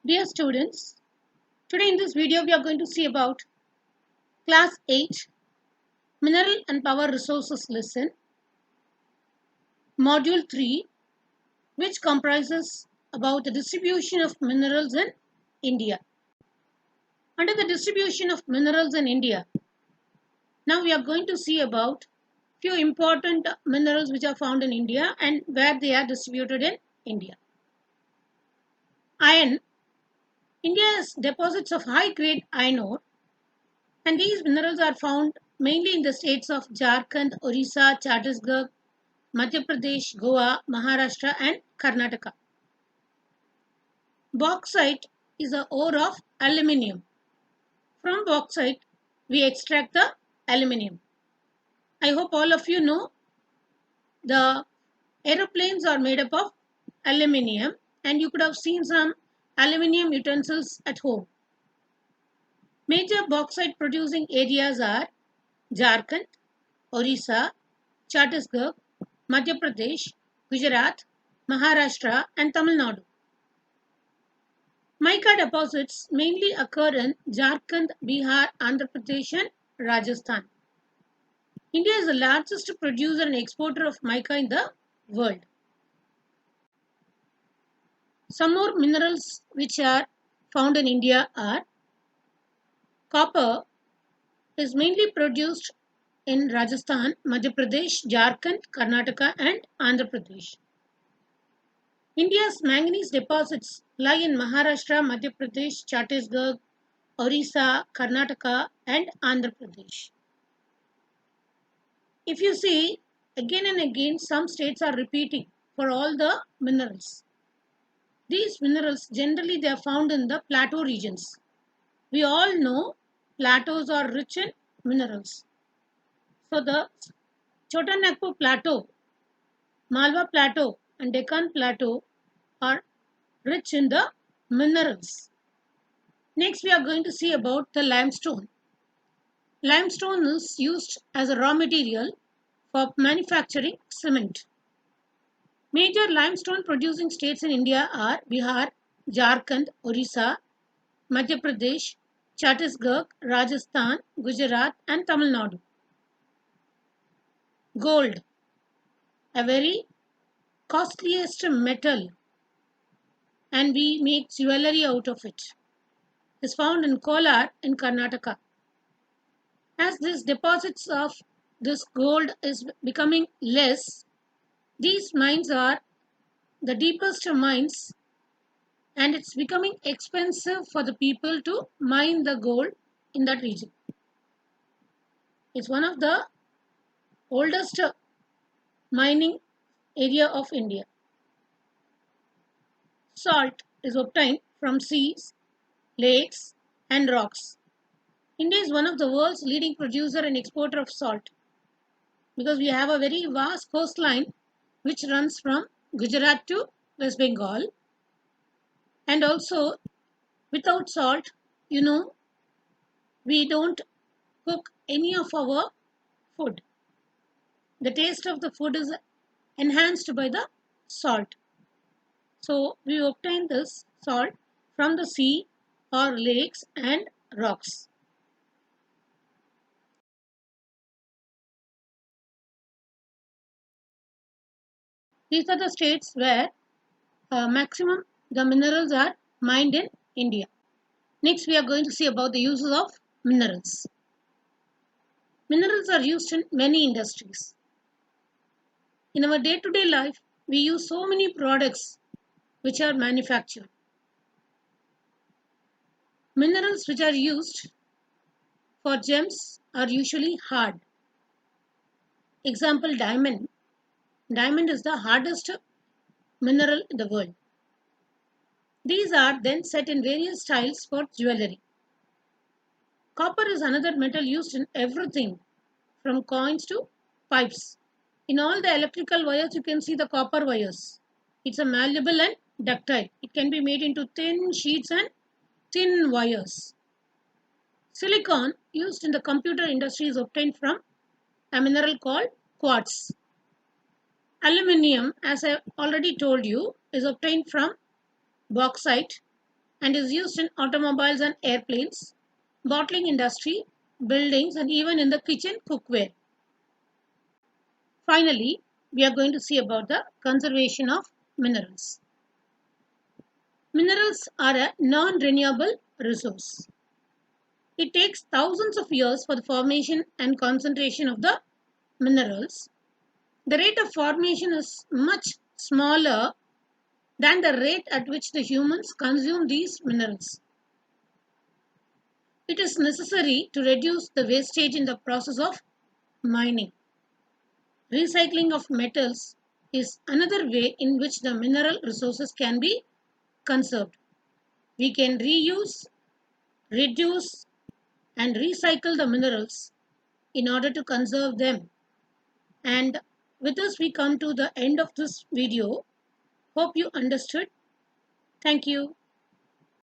Dear students, today in this video we are going to see about class 8 Mineral and Power Resources lesson, module 3, which comprises about the distribution of minerals in India. Under the distribution of minerals in India, now we are going to see about few important minerals which are found in India and where they are distributed in India. Iron. India has deposits of high grade iron ore, and these minerals are found mainly in the states of Jharkhand, Orissa, Chhattisgarh, Madhya Pradesh, Goa, Maharashtra, and Karnataka. Bauxite is a ore of aluminium. From bauxite, we extract the aluminium. I hope all of you know the aeroplanes are made up of aluminium, and you could have seen some aluminium utensils at home. Major bauxite producing areas are Jharkhand, Orissa, Chhattisgarh, Madhya Pradesh, Gujarat, Maharashtra, and Tamil Nadu. Mica deposits mainly occur in Jharkhand, Bihar, Andhra Pradesh, and Rajasthan. India is the largest producer and exporter of mica in the world. Some more minerals which are found in India are copper is mainly produced in Rajasthan, Madhya Pradesh, Jharkhand, Karnataka, and Andhra Pradesh. India's manganese deposits lie in Maharashtra, Madhya Pradesh, Chhattisgarh, Orissa, Karnataka, and Andhra Pradesh. If you see, again and again, some states are repeating for all the minerals. These minerals generally they are found in the plateau regions. We all know plateaus are rich in minerals. So the Chotanagpur Plateau, Malwa Plateau, and Deccan Plateau are rich in the minerals. Next, we are going to see about the limestone. Limestone is used as a raw material for manufacturing cement. Major limestone producing states in India are Bihar, Jharkhand, Orissa, Madhya Pradesh, Chhattisgarh, Rajasthan, Gujarat, and Tamil Nadu. Gold, a very costliest metal, and we make jewelry out of it, is found in Kolar in Karnataka. As these deposits of this gold is becoming less, these mines are the deepest mines, and it's becoming expensive for the people to mine the gold in that region. It's one of the oldest mining area of India. Salt is obtained from seas, lakes, and rocks. India is one of the world's leading producer and exporter of salt because we have a very vast coastline which runs from Gujarat to West Bengal. And also, without salt, you know, we don't cook any of our food. The taste of the food is enhanced by the salt. So, we obtain this salt from the sea or lakes and rocks. These are the states where maximum the minerals are mined in India. Next, we are going to see about the uses of minerals. Minerals are used in many industries. In our day-to-day life, we use so many products which are manufactured. Minerals which are used for gems are usually hard. Example, diamond. Diamond is the hardest mineral in the world. These are then set in various styles for jewelry. Copper is another metal used in everything from coins to pipes. In all the electrical wires, you can see the copper wires. It's a malleable and ductile. It can be made into thin sheets and thin wires. Silicon used in the computer industry is obtained from a mineral called quartz. Aluminium, as I already told you, is obtained from bauxite. and is used in automobiles and airplanes, bottling industry, buildings, and even in the kitchen cookware. Finally, we are going to see about the conservation of minerals. Minerals are a non-renewable resource. It takes thousands of years for the formation and concentration of the minerals. The rate of formation is much smaller than the rate at which the humans consume these minerals. It is necessary to reduce the wastage in the process of mining. Recycling of metals is another way in which the mineral resources can be conserved. We can reuse, reduce, and recycle the minerals in order to conserve them. And with this, we come to the end of this video. Hope you understood. Thank you.